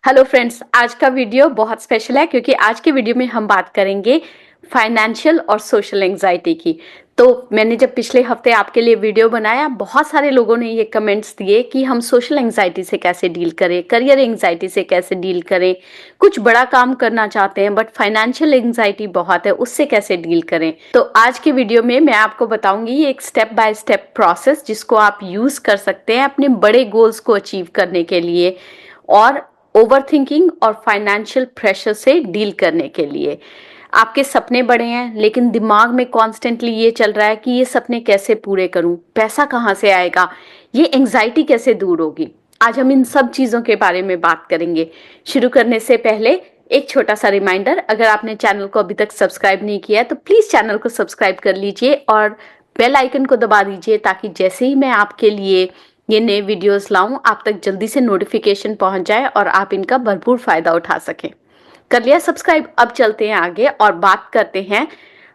Hello friends, आज का video बहुत स्पेशल है क्योंकि आज के वीडियो में हम बात करेंगे फाइनेंशियल और सोशल एंजाइटी की। तो मैंने जब पिछले हफ्ते आपके लिए वीडियो बनाया, बहुत सारे लोगों ने ये कमेंट्स दिए कि हम सोशल एंजाइटी से कैसे डील करें, करियर एंजाइटी से कैसे डील करें, कुछ बड़ा काम करना चाहते हैं बट फाइनेंशियल एंजाइटी बहुत है, उससे कैसे डील करें। तो आज के वीडियो में मैं आपको बताऊंगी एक स्टेप बाय स्टेप प्रोसेस जिसको आप यूज कर सकते हैं अपने बड़े गोल्स को अचीव करने के लिए और ओवरथिंकिंग और फाइनेंशियल प्रेशर से डील करने के लिए। आपके सपने बड़े हैं लेकिन दिमाग में कॉन्स्टेंटली ये चल रहा है कि ये सपने कैसे पूरे करूं, पैसा कहाँ से आएगा, ये एंजाइटी कैसे दूर होगी। आज हम इन सब चीज़ों के बारे में बात करेंगे। शुरू करने से पहले एक छोटा सा रिमाइंडर, अगर आपने चैनल को अभी तक सब्सक्राइब नहीं किया है तो प्लीज़ चैनल को सब्सक्राइब कर लीजिए और बेल आइकन को दबा दीजिए ताकि जैसे ही मैं आपके लिए ये नए वीडियोस लाऊं आप तक जल्दी से नोटिफिकेशन पहुंच जाए और आप इनका भरपूर फायदा उठा सकें। कर लिया सब्सक्राइब? अब चलते हैं आगे और बात करते हैं।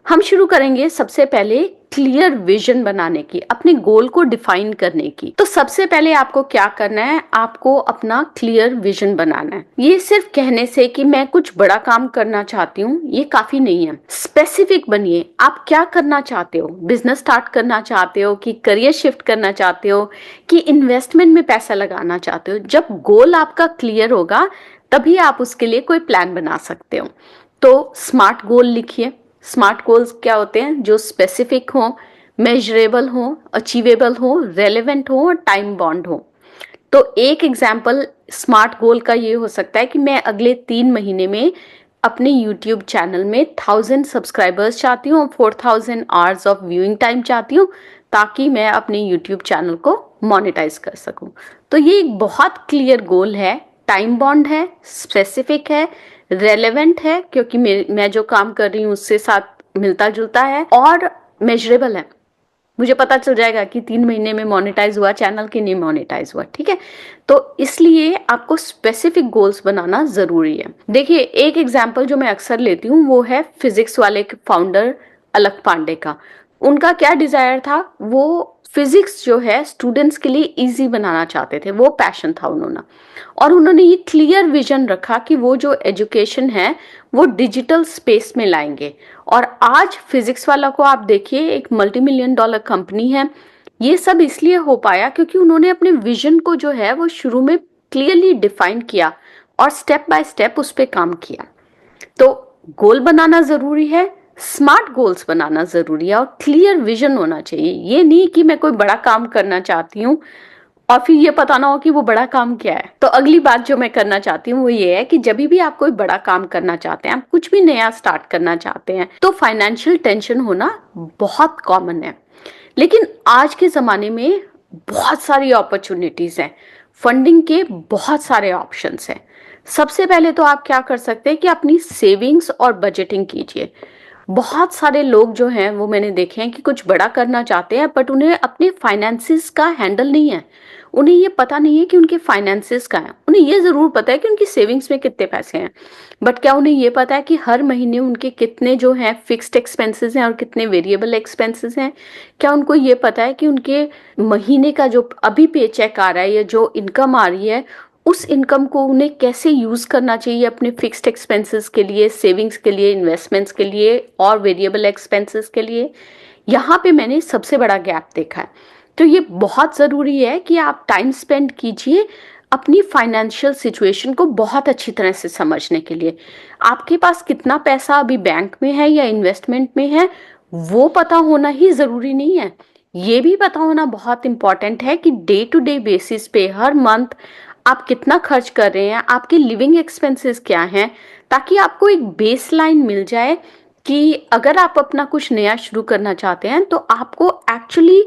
हम शुरू करेंगे सबसे पहले क्लियर विजन बनाने की, अपने गोल को डिफाइन करने की। तो सबसे पहले आपको क्या करना है, आपको अपना क्लियर विजन बनाना है। ये सिर्फ कहने से कि मैं कुछ बड़ा काम करना चाहती हूँ ये काफी नहीं है। स्पेसिफिक बनिए, आप क्या करना चाहते हो, बिजनेस स्टार्ट करना चाहते हो कि करियर शिफ्ट करना चाहते हो कि इन्वेस्टमेंट में पैसा लगाना चाहते हो। जब गोल आपका क्लियर होगा तभी आप उसके लिए कोई प्लान बना सकते हो। तो स्मार्ट गोल लिखिए। स्मार्ट गोल्स क्या होते हैं? जो स्पेसिफिक हो, मेजरेबल हो, अचीवेबल हो, रेलेवेंट हो और टाइम बॉन्ड हो। तो एक एग्जाम्पल स्मार्ट गोल का ये हो सकता है कि मैं अगले 3 महीने में अपने YouTube चैनल में 1000 सब्सक्राइबर्स चाहती हूँ, 4000 आवर्स ऑफ व्यूइंग टाइम चाहती हूँ ताकि मैं अपने YouTube चैनल को मोनेटाइज कर सकूं। तो ये एक बहुत क्लियर गोल है, टाइम बॉन्ड है, स्पेसिफिक है, रेलेवेंट है क्योंकि मैं जो काम कर रही हूँ उससे साथ मिलता जुलता है और मेजरेबल है। मुझे पता चल जाएगा कि 3 महीने में मोनेटाइज हुआ चैनल कि नहीं मोनेटाइज हुआ। ठीक है, तो इसलिए आपको स्पेसिफिक गोल्स बनाना जरूरी है। देखिए, एक एग्जांपल जो मैं अक्सर लेती हूँ वो है फिजिक्स वाले फाउंडर अलक पांडे का। उनका क्या डिजायर था, वो फिजिक्स जो है स्टूडेंट्स के लिए इजी बनाना चाहते थे, वो पैशन था उन्होंने। और उन्होंने ये क्लियर विजन रखा कि वो जो एजुकेशन है वो डिजिटल स्पेस में लाएंगे। और आज फिजिक्स वाला को आप देखिए, एक $multi-million कंपनी है। ये सब इसलिए हो पाया क्योंकि उन्होंने अपने विजन को जो है वो शुरू में क्लियरली डिफाइन किया और स्टेप बाय स्टेप उस पर काम किया। तो गोल बनाना जरूरी है, स्मार्ट गोल्स बनाना जरूरी है और क्लियर विजन होना चाहिए। ये नहीं कि मैं कोई बड़ा काम करना चाहती हूँ और फिर ये पता ना हो कि वो बड़ा काम क्या है। तो अगली बात जो मैं करना चाहती हूँ वो ये है कि जब भी आप कोई बड़ा काम करना चाहते हैं, आप कुछ भी नया स्टार्ट करना चाहते हैं, तो फाइनेंशियल टेंशन होना बहुत कॉमन है। लेकिन आज के जमाने में बहुत सारी अपॉर्चुनिटीज हैं, फंडिंग के बहुत सारे ऑप्शंस हैं। सबसे पहले तो आप क्या कर सकते हैं कि अपनी सेविंग्स और बजटिंग कीजिए। बहुत सारे लोग जो हैं वो मैंने देखे हैं कि कुछ बड़ा करना चाहते हैं बट उन्हें अपने फाइनेंसिस का हैंडल नहीं है। उन्हें ये पता नहीं है कि उनके फाइनेंसिस का है। उन्हें ये जरूर पता है कि उनकी सेविंग्स में कितने पैसे हैं, बट क्या उन्हें ये पता है कि हर महीने उनके कितने जो हैं फिक्स्ड एक्सपेंसेस हैं और कितने वेरिएबल एक्सपेंसेस हैं? क्या उनको ये पता है कि उनके महीने का जो अभी पे चेक आ रहा है या जो इनकम आ रही है उस इनकम को उन्हें कैसे यूज करना चाहिए अपने फिक्स्ड एक्सपेंसेस के लिए, सेविंग्स के लिए, इन्वेस्टमेंट्स के लिए और वेरिएबल एक्सपेंसेस के लिए? यहाँ पे मैंने सबसे बड़ा गैप देखा है। तो ये बहुत ज़रूरी है कि आप टाइम स्पेंड कीजिए अपनी फाइनेंशियल सिचुएशन को बहुत अच्छी तरह से समझने के लिए। आपके पास कितना पैसा अभी बैंक में है या इन्वेस्टमेंट में है वो पता होना ही ज़रूरी नहीं है। ये भी पता होना बहुत इंपॉर्टेंट है कि डे टू डे बेसिस पे हर मंथ आप कितना खर्च कर रहे हैं, आपके लिविंग एक्सपेंसेस क्या हैं, ताकि आपको एक बेस लाइन मिल जाए कि अगर आप अपना कुछ नया शुरू करना चाहते हैं तो आपको एक्चुअली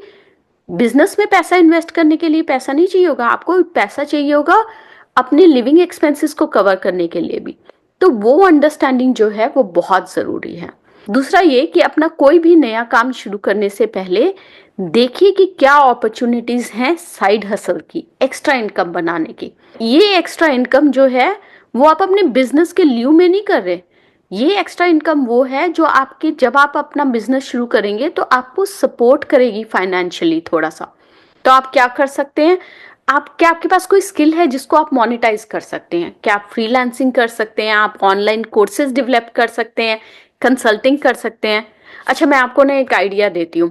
बिजनेस में पैसा इन्वेस्ट करने के लिए पैसा नहीं चाहिए होगा, आपको पैसा चाहिए होगा अपने लिविंग एक्सपेंसेस को कवर करने के लिए भी। तो वो अंडरस्टैंडिंग जो है वो बहुत ज़रूरी है। दूसरा ये कि अपना कोई भी नया काम शुरू करने से पहले देखिए कि क्या अपॉर्चुनिटीज हैं साइड हसल की, एक्स्ट्रा इनकम बनाने की। ये एक्स्ट्रा इनकम जो है वो आप अपने बिजनेस के लिeu में नहीं कर रहे। ये एक्स्ट्रा इनकम वो है जो आपके, जब आप अपना बिजनेस शुरू करेंगे तो आपको सपोर्ट करेगी फाइनेंशियली थोड़ा सा। तो आप क्या कर सकते हैं, क्या आपके पास कोई स्किल है जिसको आप मोनेटाइज कर सकते हैं? क्या आप फ्रीलांसिंग कर सकते हैं, आप ऑनलाइन कोर्सेज डेवलप कर सकते हैं, कंसल्टिंग कर सकते हैं? अच्छा, मैं आपको ना एक आइडिया देती हूँ।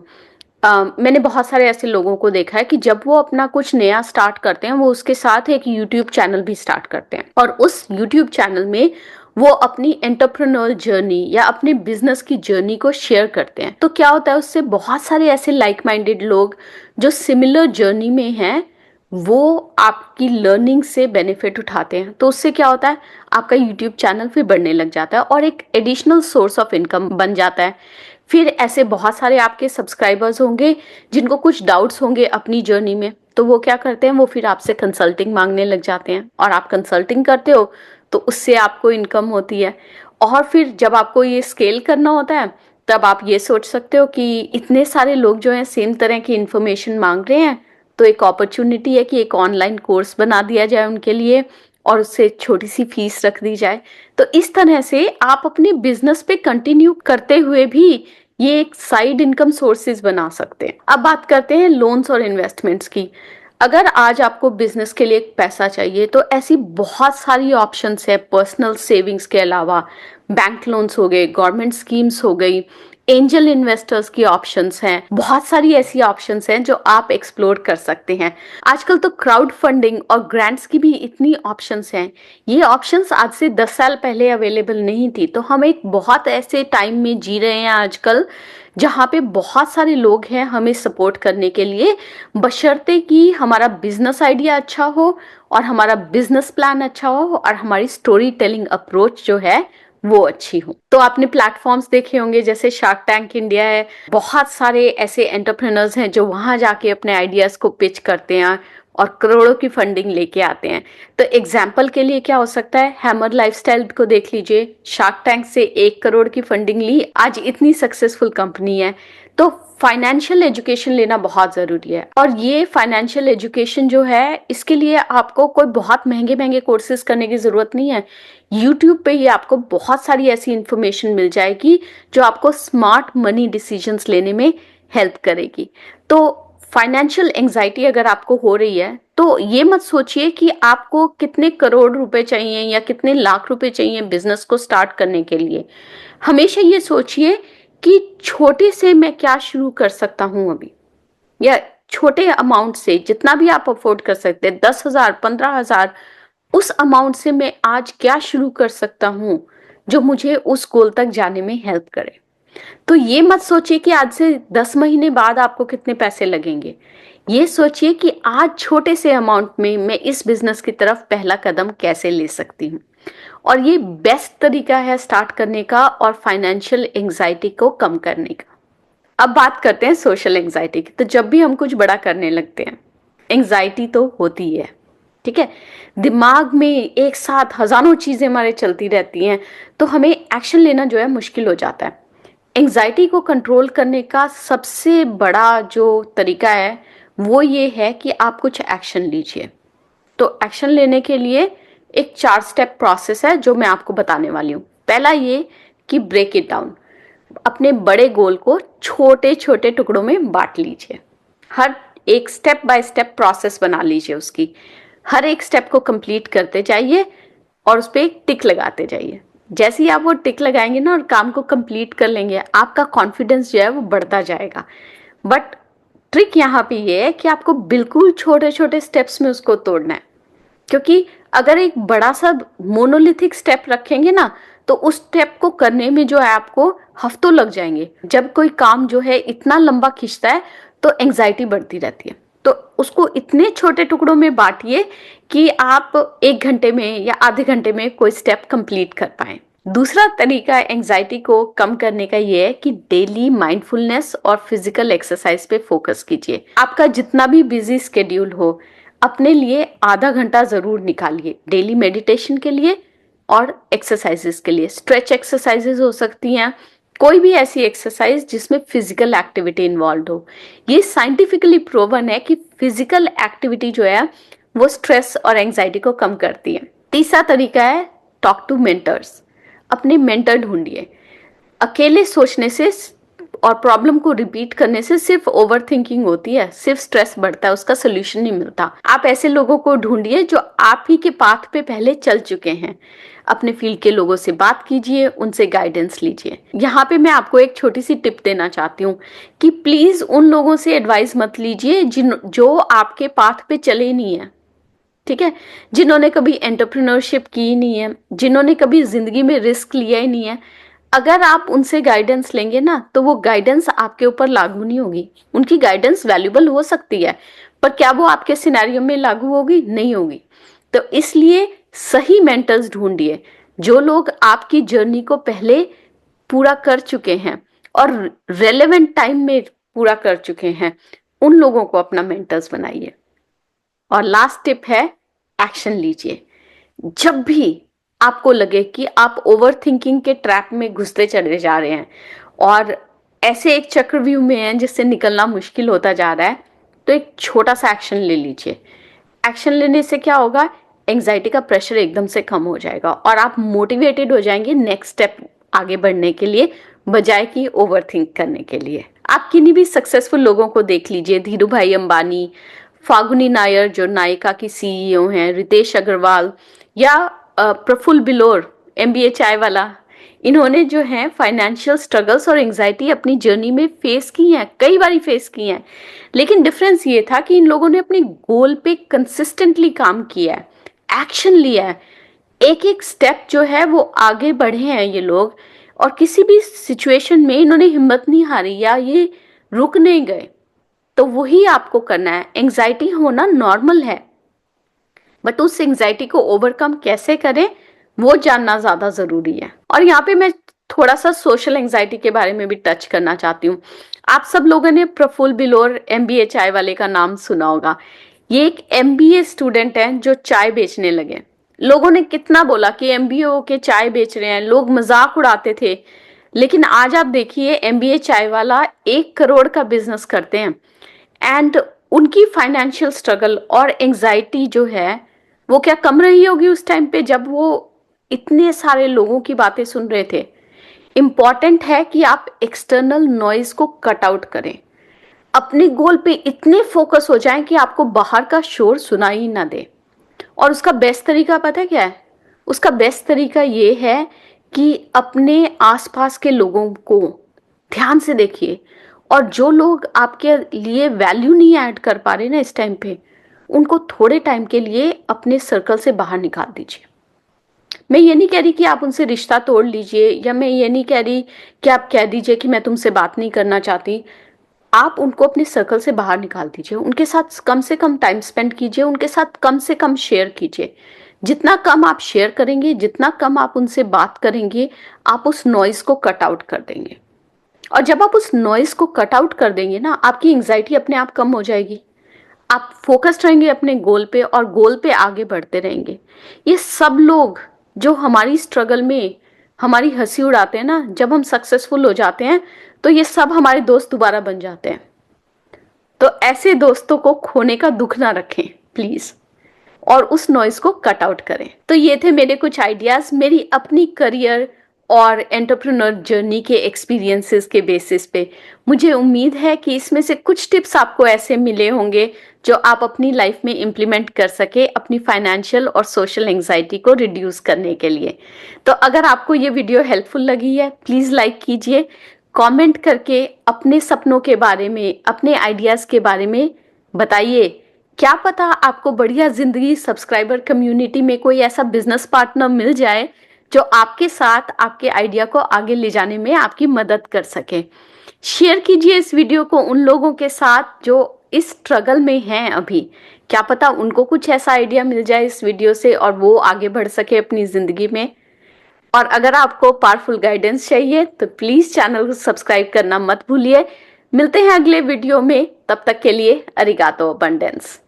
मैंने बहुत सारे ऐसे लोगों को देखा है कि जब वो अपना कुछ नया स्टार्ट करते हैं, वो उसके साथ एक यूट्यूब चैनल भी स्टार्ट करते हैं और उस यूट्यूब चैनल में वो अपनी एंटरप्रेन्योर जर्नी या अपने बिजनेस की जर्नी को शेयर करते हैं। तो क्या होता है, उससे बहुत सारे ऐसे लाइक माइंडेड लोग जो सिमिलर जर्नी में हैं, वो आपकी लर्निंग से बेनिफिट उठाते हैं। तो उससे क्या होता है, आपका यूट्यूब चैनल फिर बढ़ने लग जाता है और एक एडिशनल सोर्स ऑफ इनकम बन जाता है। फिर ऐसे बहुत सारे आपके सब्सक्राइबर्स होंगे जिनको कुछ डाउट्स होंगे अपनी जर्नी में, तो वो क्या करते हैं, वो फिर आपसे कंसल्टिंग मांगने लग जाते हैं और आप कंसल्टिंग करते हो तो उससे आपको इनकम होती है। और फिर जब आपको ये स्केल करना होता है, तब आप ये सोच सकते हो कि इतने सारे लोग जो हैं सेम तरह की इंफॉर्मेशन मांग रहे हैं, तो एक अपॉर्चुनिटी है कि एक ऑनलाइन कोर्स बना दिया जाए उनके लिए और उससे छोटी सी फीस रख दी जाए। तो इस तरह से आप अपने बिजनेस पे कंटिन्यू करते हुए भी ये एक साइड इनकम सोर्सेज बना सकते हैं। अब बात करते हैं लोन्स और इन्वेस्टमेंट्स की। अगर आज आपको बिजनेस के लिए पैसा चाहिए तो ऐसी बहुत सारी ऑप्शंस है। पर्सनल सेविंग्स के अलावा बैंक लोन्स हो गए, गवर्नमेंट स्कीम्स हो गई, एंजल इन्वेस्टर्स की ऑप्शंस हैं, बहुत सारी ऐसी ऑप्शंस हैं जो आप एक्सप्लोर कर सकते हैं। आजकल तो क्राउड फंडिंग और ग्रांट्स की भी इतनी ऑप्शंस हैं। ये ऑप्शंस आज से 10 साल पहले अवेलेबल नहीं थी। तो हम एक बहुत ऐसे टाइम में जी रहे हैं आजकल जहाँ पे बहुत सारे लोग हैं हमें सपोर्ट करने के लिए, बशर्ते कि हमारा बिजनेस आइडिया अच्छा हो और हमारा बिजनेस प्लान अच्छा हो और हमारी स्टोरी टेलिंग अप्रोच जो है वो अच्छी हो। तो आपने प्लेटफॉर्म्स देखे होंगे जैसे शार्क टैंक इंडिया है, बहुत सारे ऐसे एंटरप्रेन्योर्स हैं जो वहां जाके अपने आइडियाज को पिच करते हैं और करोड़ों की फंडिंग लेके आते हैं। तो एग्जाम्पल के लिए क्या हो सकता है, हैमर लाइफस्टाइल को देख लीजिए, शार्क टैंक से 1 करोड़ की फंडिंग ली, आज इतनी सक्सेसफुल कंपनी है। तो फाइनेंशियल एजुकेशन लेना बहुत जरूरी है और ये फाइनेंशियल एजुकेशन जो है, इसके लिए आपको कोई बहुत महंगे महंगे कोर्सेज करने की जरूरत नहीं है। यूट्यूब पे ही आपको बहुत सारी ऐसी इंफॉर्मेशन मिल जाएगी जो आपको स्मार्ट मनी डिसीजंस लेने में हेल्प करेगी। तो फाइनेंशियल एंजाइटी अगर आपको हो रही है तो ये मत सोचिए कि आपको कितने करोड़ रुपए चाहिए या कितने लाख रुपए चाहिए बिजनेस को स्टार्ट करने के लिए। हमेशा ये सोचिए कि छोटे से मैं क्या शुरू कर सकता हूं अभी, या छोटे अमाउंट से जितना भी आप अफोर्ड कर सकते हैं, 10,000, 15,000, उस अमाउंट से मैं आज क्या शुरू कर सकता हूं जो मुझे उस गोल तक जाने में हेल्प करे। तो ये मत सोचिए कि आज से 10 महीने बाद आपको कितने पैसे लगेंगे। ये सोचिए कि आज छोटे से अमाउंट में मैं इस बिजनेस की तरफ पहला कदम कैसे ले सकती हूँ। और ये बेस्ट तरीका है स्टार्ट करने का और फाइनेंशियल एंजाइटी को कम करने का। अब बात करते हैं सोशल एंजाइटी की। तो जब भी हम कुछ बड़ा करने लगते हैं, एंजाइटी तो होती है, ठीक है। दिमाग में एक साथ हजारों चीजें हमारे चलती रहती हैं, तो हमें एक्शन लेना जो है मुश्किल हो जाता है। एंजाइटी को कंट्रोल करने का सबसे बड़ा जो तरीका है वो ये है कि आप कुछ एक्शन लीजिए। तो एक्शन लेने के लिए एक 4 स्टेप प्रोसेस है जो मैं आपको बताने वाली हूँ। पहला ये कि ब्रेक इट डाउन, अपने बड़े गोल को छोटे छोटे टुकड़ों में बांट लीजिए। हर एक स्टेप बाय स्टेप प्रोसेस बना लीजिए उसकी, हर एक स्टेप को कंप्लीट करते जाइए और उस पर एक टिक लगाते जाइए। जैसे ही आप वो टिक लगाएंगे ना और काम को कंप्लीट कर लेंगे, आपका कॉन्फिडेंस जो है वो बढ़ता जाएगा। बट ट्रिक यहाँ पे ये है कि आपको बिल्कुल छोटे छोटे स्टेप्स में उसको तोड़ना है, क्योंकि अगर एक बड़ा सा मोनोलिथिक स्टेप रखेंगे ना तो उस स्टेप को करने में जो है आपको हफ्तों लग जाएंगे। जब कोई काम जो है इतना लंबा खींचता है तो एंजाइटी बढ़ती रहती है। तो उसको इतने छोटे टुकड़ों में बांटिए कि आप 1 घंटे में या आधे घंटे में कोई स्टेप कंप्लीट कर पाए। दूसरा तरीका एंजाइटी को कम करने का ये है कि डेली माइंडफुलनेस और फिजिकल एक्सरसाइज पे फोकस कीजिए। आपका जितना भी बिजी स्केड्यूल हो, अपने लिए आधा घंटा जरूर निकालिए डेली मेडिटेशन के लिए और एक्सरसाइजेस के लिए। स्ट्रेच एक्सरसाइजेस हो सकती हैं, कोई भी ऐसी एक्सरसाइज जिसमें फिजिकल एक्टिविटी इन्वॉल्व हो। ये साइंटिफिकली प्रूवन है कि फिजिकल एक्टिविटी जो है वो स्ट्रेस और एंजाइटी को कम करती है। तीसरा तरीका है टॉक टू मेंटर्स। अपने मेंटर ढूंढिए। अकेले सोचने से और प्रॉब्लम को रिपीट करने से सिर्फ ओवर थिंकिंग होती है, सिर्फ स्ट्रेस बढ़ता है, उसका सोल्यूशन नहीं मिलता। आप ऐसे लोगों को ढूंढिए जो आप ही के पाथ पे पहले चल चुके हैं। अपने फील्ड के लोगों से बात कीजिए, उनसे गाइडेंस लीजिए। यहाँ पे मैं आपको एक छोटी सी टिप देना चाहती हूँ कि प्लीज उन लोगों से एडवाइस मत लीजिए जो आपके पाथ पे चले नहीं है, ठीक है, जिन्होंने कभी एंटरप्रेन्योरशिप की नहीं है, जिन्होंने कभी जिंदगी में रिस्क लिया ही नहीं है। अगर आप उनसे गाइडेंस लेंगे ना तो वो गाइडेंस आपके ऊपर लागू नहीं होगी। उनकी गाइडेंस वैल्यूबल हो सकती है पर क्या वो आपके सिनेरियो में लागू होगी? नहीं होगी। तो इसलिए सही मेंटर्स ढूंढिए, जो लोग आपकी जर्नी को पहले पूरा कर चुके हैं और रेलेवेंट टाइम में पूरा कर चुके हैं, उन लोगों को अपना मेंटर्स बनाइए। और लास्ट टिप है, एक्शन लीजिए। जब भी आपको लगे कि आप ओवर थिंकिंग के ट्रैप में घुसते चले जा रहे हैं और ऐसे एक चक्रव्यूह में हैं जिससे निकलना मुश्किल होता जा रहा है, तो एक छोटा सा एक्शन ले लीजिए। एक्शन लेने से क्या होगा, एंजाइटी का प्रेशर एकदम से कम हो जाएगा और आप मोटिवेटेड हो जाएंगे नेक्स्ट स्टेप आगे बढ़ने के लिए, बजाय कि ओवर थिंक करने के लिए। आप किन्हीं भी सक्सेसफुल लोगों को देख लीजिए, धीरू भाई अंबानी, फागुनी नायर जो नायका की सीईओ हैं, रितेश अग्रवाल या प्रफुल्ल बिलोर एमबीए चाय वाला, इन्होंने जो है फाइनेंशियल स्ट्रगल्स और एंजाइटी अपनी जर्नी में फेस की हैं, कई बार फेस की हैं। लेकिन डिफरेंस ये था कि इन लोगों ने अपने गोल पे कंसिस्टेंटली काम किया है, एक्शन लिया है, एक एक स्टेप जो है वो आगे बढ़े हैं ये लोग, और किसी भी सिचुएशन में इन्होंने हिम्मत नहीं हारी या ये रुक नहीं गए। तो वही आपको करना है। एंजाइटी होना नॉर्मल है, बट उस एंजाइटी को ओवरकम कैसे करें वो जानना ज्यादा जरूरी है। और यहाँ पे मैं थोड़ा सा सोशल एंजाइटी के बारे में भी टच करना चाहती हूँ। आप सब लोगों ने प्रफुल्ल बिलोर एमबीए चाय वाले का नाम सुना होगा। ये एक एमबीए स्टूडेंट है जो चाय बेचने लगे। लोगों ने कितना बोला कि एमबीए होके चाय बेच रहे हैं, लोग मजाक उड़ाते थे। लेकिन आज आप देखिए, एमबीए चाय वाला 1 करोड़ का बिजनेस करते हैं। एंड उनकी फाइनेंशियल स्ट्रगल और एंजाइटी जो है वो क्या कम रही होगी उस टाइम पे जब वो इतने सारे लोगों की बातें सुन रहे थे। इंपॉर्टेंट है कि आप एक्सटर्नल नॉइज को कट आउट करें, अपने गोल पे इतने फोकस हो जाएं कि आपको बाहर का शोर सुनाई ना दे। और उसका बेस्ट तरीका पता है क्या है? उसका बेस्ट तरीका ये है कि अपने आसपास के लोगों को ध्यान से देखिए, और जो लोग आपके लिए वैल्यू नहीं ऐड कर पा रहे ना इस टाइम पे, उनको थोड़े टाइम के लिए अपने सर्कल से बाहर निकाल दीजिए। मैं ये नहीं कह रही कि आप उनसे रिश्ता तोड़ लीजिए, या मैं ये नहीं कह रही कि आप कह दीजिए कि मैं तुमसे बात नहीं करना चाहती। आप उनको अपने सर्कल से बाहर निकाल दीजिए, उनके साथ कम से कम टाइम स्पेंड कीजिए, उनके साथ कम से कम शेयर कीजिए। जितना कम आप शेयर करेंगे, जितना कम आप उनसे बात करेंगे, आप उस नॉइज को कट आउट कर देंगे। और जब आप उस नॉइज को कट आउट कर देंगे ना, आपकी एंजाइटी अपने आप कम हो जाएगी। आप फोकस्ड रहेंगे अपने गोल पे और गोल पे आगे बढ़ते रहेंगे। ये सब लोग जो हमारी स्ट्रगल में हमारी हंसी उड़ाते हैं ना, जब हम सक्सेसफुल हो जाते हैं तो ये सब हमारे दोस्त दोबारा बन जाते हैं। तो ऐसे दोस्तों को खोने का दुख ना रखें प्लीज, और उस नॉइज को कट आउट करें। तो ये थे मेरे कुछ आइडियाज मेरी अपनी करियर और एंटरप्रेन्योर जर्नी के एक्सपीरियंसेस के बेसिस पे। मुझे उम्मीद है कि इसमें से कुछ टिप्स आपको ऐसे मिले होंगे जो आप अपनी लाइफ में इम्प्लीमेंट कर सके अपनी फाइनेंशियल और सोशल एंजाइटी को रिड्यूस करने के लिए। तो अगर आपको ये वीडियो हेल्पफुल लगी है, प्लीज लाइक कीजिए, कमेंट करके अपने सपनों के बारे में, अपने आइडियाज के बारे में बताइए। क्या पता आपको बढ़िया जिंदगी सब्सक्राइबर कम्युनिटी में कोई ऐसा बिजनेस पार्टनर मिल जाए जो आपके साथ आपके आइडिया को आगे ले जाने में आपकी मदद कर सके। शेयर कीजिए इस वीडियो को उन लोगों के साथ जो इस स्ट्रगल में हैं अभी। क्या पता उनको कुछ ऐसा आइडिया मिल जाए इस वीडियो से और वो आगे बढ़ सके अपनी जिंदगी में। और अगर आपको पावरफुल गाइडेंस चाहिए तो प्लीज चैनल को सब्सक्राइब करना मत भूलिए। मिलते हैं अगले वीडियो में, तब तक के लिए अरिगातो अबंडेंस।